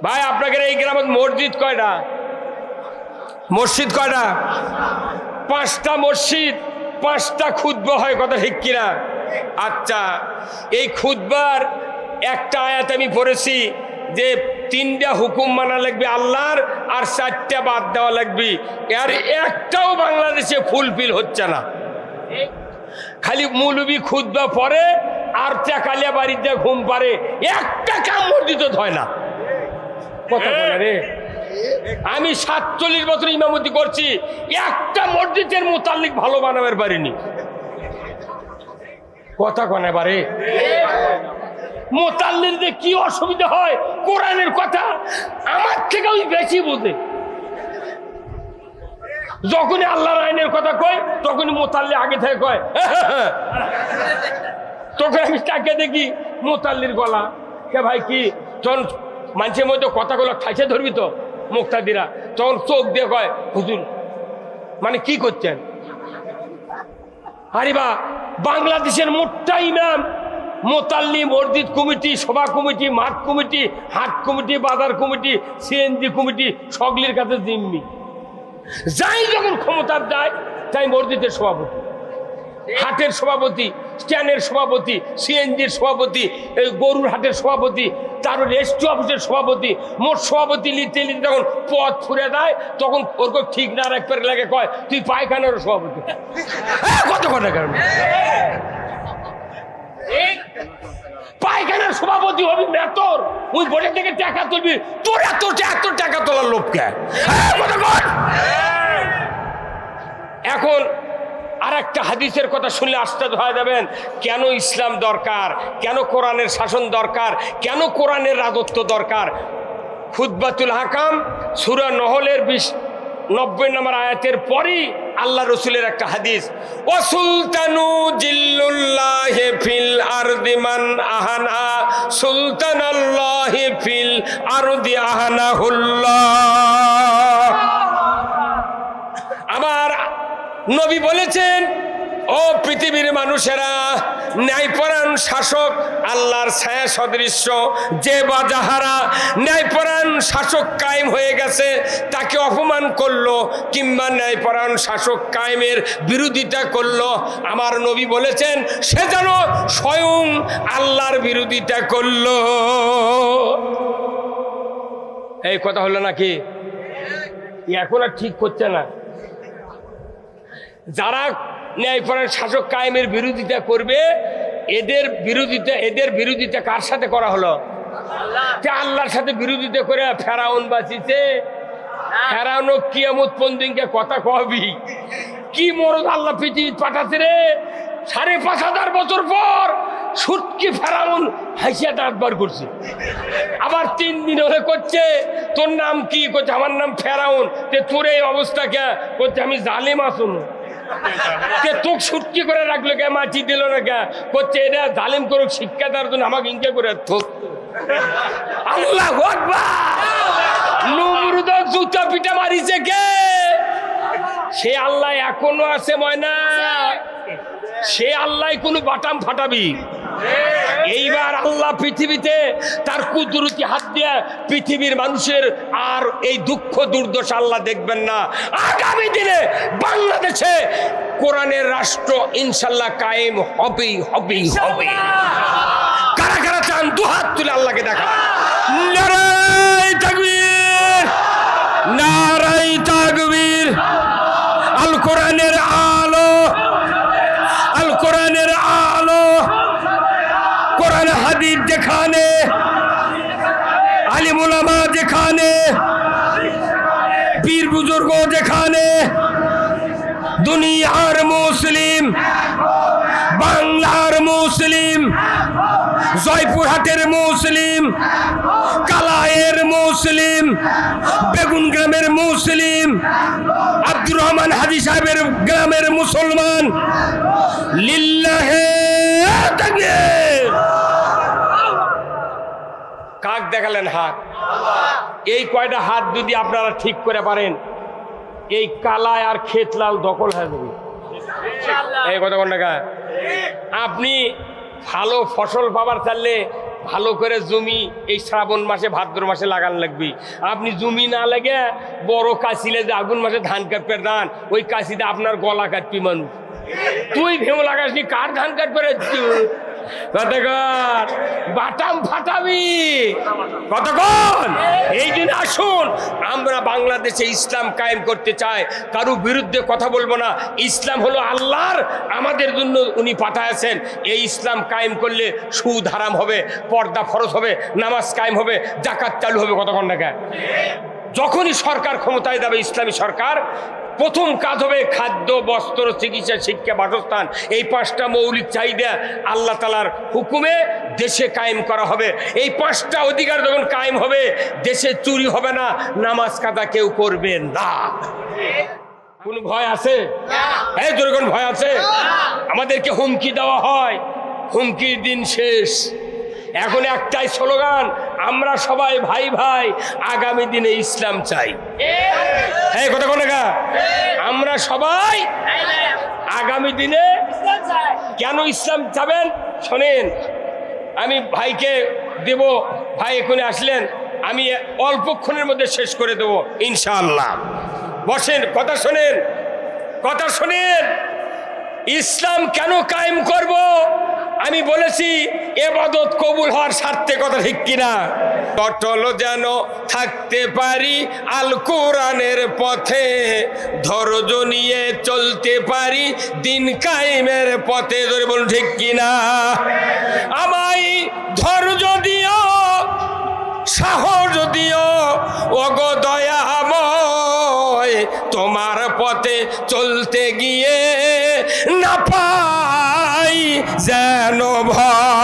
ভাই আপনাদের এই গ্রামে মসজিদ কয়টা? মসজিদ কয়টা? 5টা মসজিদ, 5টা খুতবা হয়, কথা ঠিক কিনা? আচ্ছা, এই খুতবার একটা আয়াত আমি পড়েছি যে 3টা হুকুম মানা লাগবে আল্লাহর, আর 4টা বাদ দেওয়া লাগবে। আর একটাও বাংলাদেশে ফুলফিল হচ্ছে না। খালি মৌলবি খুতবা পড়ে আর কালিয়া বাড়িতে ঘুম পারে, একটা কাম মসজিদ হয় না। কথা বলে রে, আমি 47 বছর ইমামতি করছি, একটা মসজিদের মুতাল্লিক ভালো বানাবার পারিনি। কথা কনে পারে মুতাল্লিকদের কি অসুবিধা হয়? কোরআনের কথা আমার থেকে ওই বেশি বোঝে। যখনই আল্লাহর আইনের কথা কয় তখনই মুতাল্লি আগে থেকে কয়। তখন আমি তাকে দেখি মুতাল্লির গলা, কে ভাই কি যখন মানুষের মধ্যে কথাগুলো ঠাইছে ধরবি তো মুক্তাদিরা, তখন চোখ দিয়ে কয় হুজুর মানে কি করছেন? আরে বা বাংলাদেশের মোটটা ইমাম, মোতাল্লি, মসজিদ কমিটি, সভা কমিটি, মাঠ কমিটি, হাট কমিটি, বাজার কমিটি, সিএনজি কমিটি সকলের কাছে জিম্মি। যাই যখন ক্ষমতার যায় তাই মসজিদের সভাপতি, হাটের সভাপতি, স্ট্যান্ডের সভাপতি, সিএনজির সভাপতি, এই গরুর হাটের সভাপতি, তার রেজিস্ট্রি অফিসের সভাপতি, মোট সভাপতি লিখতে লিখতে যখন পথ ফুরে দেয় তখন ওর ঠিক না রাখতে লাগে, কয় তুই পায়খানার সভাপতি। কত কথা কারণ পায়খানার সভাপতি হবি মেতর, ওই বোর্ডে থেকে টাকা তুলবি, তোর এত টাকা তোলার লোককে। এখন আর একটা হাদিসের কথা শুনলে আশ্চর্য হয়ে যাবেন, কেন ইসলাম দরকার, কেন কোরআনের শাসন দরকার, কেন কোরআনের রাজত্ব দরকার। খুতবাতুল হাকাম সূরা নহলের 90 নম্বর আয়াতের পরই আল্লাহ রসুলের একটা হাদিস, ও সুলতানু জিল্লুল্লাহি ফিল আরদি মান আহানা সুলতানাল্লাহি ফিল আরদি আহানাহুল্লাহ। আমার নবী বলেছেন, ও পৃথিবীর মানুষেরা, ন্যায়পরায়ণ শাসক আল্লাহর ছায়া সদৃশ্য, যে বা যাহারা ন্যায়পরায়ণ শাসক কায়েম হয়ে গেছে তাকে অপমান করলো কিংবা ন্যায়পরায়ণ শাসক কায়েমের বিরোধিতা করলো, আমার নবী বলেছেন সে যেন স্বয়ং আল্লাহর বিরোধিতা করলো। এই কথা হলো নাকি? এখন আর ঠিক করছে না। যারা ন্যায়পরায়ণ শাসক কায়েমের বিরোধিতা করবে, এদের বিরোধিতা কার সাথে করা হলো? আল্লাহর সাথে বিরোধিতা করে ফেরাউন বাঁচিছে। ফেরাউন কিয়ামত পর্যন্ত কথা কবি কি মরদ আল্লাহ পৃথিবী পাঠাতে রে, 5,500 বছর পর সুটকি ফেরাউন হাসিয়া দাঁত বার করছে। আবার 3 দিন হলে করছে তোর নাম কি? করছে আমার নাম ফেরাউন। তোর এই অবস্থা কে? করছে আমি জালিম আসুন। তোক সুটকি করে রাখলো কে? মাটি দিল না কে? করছে এটা জালিম করুক শিক্ষা দেওয়ার জন্য আমাকে ইনকে করে থোক। আল্লাহু আকবার। নমরুদ জুতা পিটা মারিছে কে? সে আল্লাহ এখনো আছে ময়না, সে আল্লাহ কোনো বাটাম ফাটাবি। এইবার আল্লাহ পৃথিবীতে তার কুদরতি হাত দিয়ে পৃথিবীর মানুষের আর এই দুঃখ দুর্দশা আল্লাহ দেখবেন না। আগামী দিনে বাংলাদেশে কোরআনের রাষ্ট্র ইনশাল্লাহ কায়েম হবেই হবেই হবে। কারা কারা চান দুহাত তুলে আল্লাহকে দেখা। নারায়ে তাকবীর, নারায়ে তাকবীর। আল কোরআনের আলো, আল কোরআনের আলো, কোরআন হাদিস যেখানে, আলিম উলামা যেখানে, পীর বুজুর্গ যেখানে, দুনিয়ার মুসলিম, বাংলার মুসলিম, জয়পুরহাটের মুসলিম, কালায়ের মুসলিম, বেগুন গ্রামের মুসলিম, আব্দুর রহমান হাজী সাহেবের গ্রামের মুসলমান, লিল্লাহে তাকবীর। কাক দেখালেন হাত। এই কয়টা হাত যদি আপনারা ঠিক করে পারেন, এই কালায় আর ক্ষেতলাল দখল হয়ে যাবে। এই কথা কোন টাকা? আপনি ভালো ফসল পাবার চাইলে ভালো করে জমি এই শ্রাবণ মাসে ভাদ্র মাসে লাগান লাগবে। আপনি জমি না লাগে বড় কাশিলে যে আগুন মাসে ধান কাটবে ধান, ওই কাশিতে আপনার গলা কাটবি মানুষ। তুই ভেমো লাগাসনি, কার ধান কাটবে কতক্ষণ বাটাম ফাটাবি কতক্ষণ। এই জন্য আসুন, আমরা বাংলাদেশে ইসলাম কায়েম করতে চাই, কারো বিরুদ্ধে কথা বলবো না। ইসলাম হলো আল্লাহর, আমাদের জন্য উনি পাঠাইছেন। এই ইসলাম কায়েম করলে সুদ হারাম হবে, পর্দা ফরজ হবে, নামাজ কায়েম হবে, জাকাত চালু হবে। কতক্ষণ টাকা যখনই সরকার ক্ষমতায় যাবে ইসলামী সরকার, প্রথম কাজ হবে খাদ্য, বস্ত্র, চিকিৎসা, শিক্ষা, বাসস্থান, এই 5টা মৌলিক চাহিদা আল্লাহ তাআলার হুকুমে দেশে কায়েম করা হবে। এই 5টা অধিকার যখন কায়েম হবে, দেশে চুরি হবে না, নামাজ কাজা কেউ করবে না। কোন ভয় আছে? এই দুর্গণ ভয় আছে? আমাদেরকে হুমকি দেওয়া হয়, হুমকির দিন শেষ। এখন একটাই স্লোগান, আমরা সবাই ভাই ভাই, আগামী দিনে ইসলাম চাই। হ্যাঁ কথা কোন না, আমরা সবাই আগামী দিনে কেন ইসলাম চাবেন শোনেন। আমি ভাইকে দেব, ভাই এখানে আসলেন, আমি অল্পক্ষণের মধ্যে শেষ করে দেবো ইনশাআল্লাহ। বসেন, কথা শোনেন, কথা শোনেন। ইসলাম কেন কায়েম করব? আমি বলেছি ইবাদত কবুল হওয়ার স্বার্থে, কথা ঠিক কিনা? অটল যেন থাকতে পারি আল কোরআনের পথে, ধৈর্য নিয়ে চলতে পারি দিন কায়েমের পথে। ধরে বলুন ঠিক কিনা? আমায় ধৈর্য দিও, সাহস দিও ওগো দয়াময়, তোমার পথে চলতে গিয়ে না পাই যেন ভয়।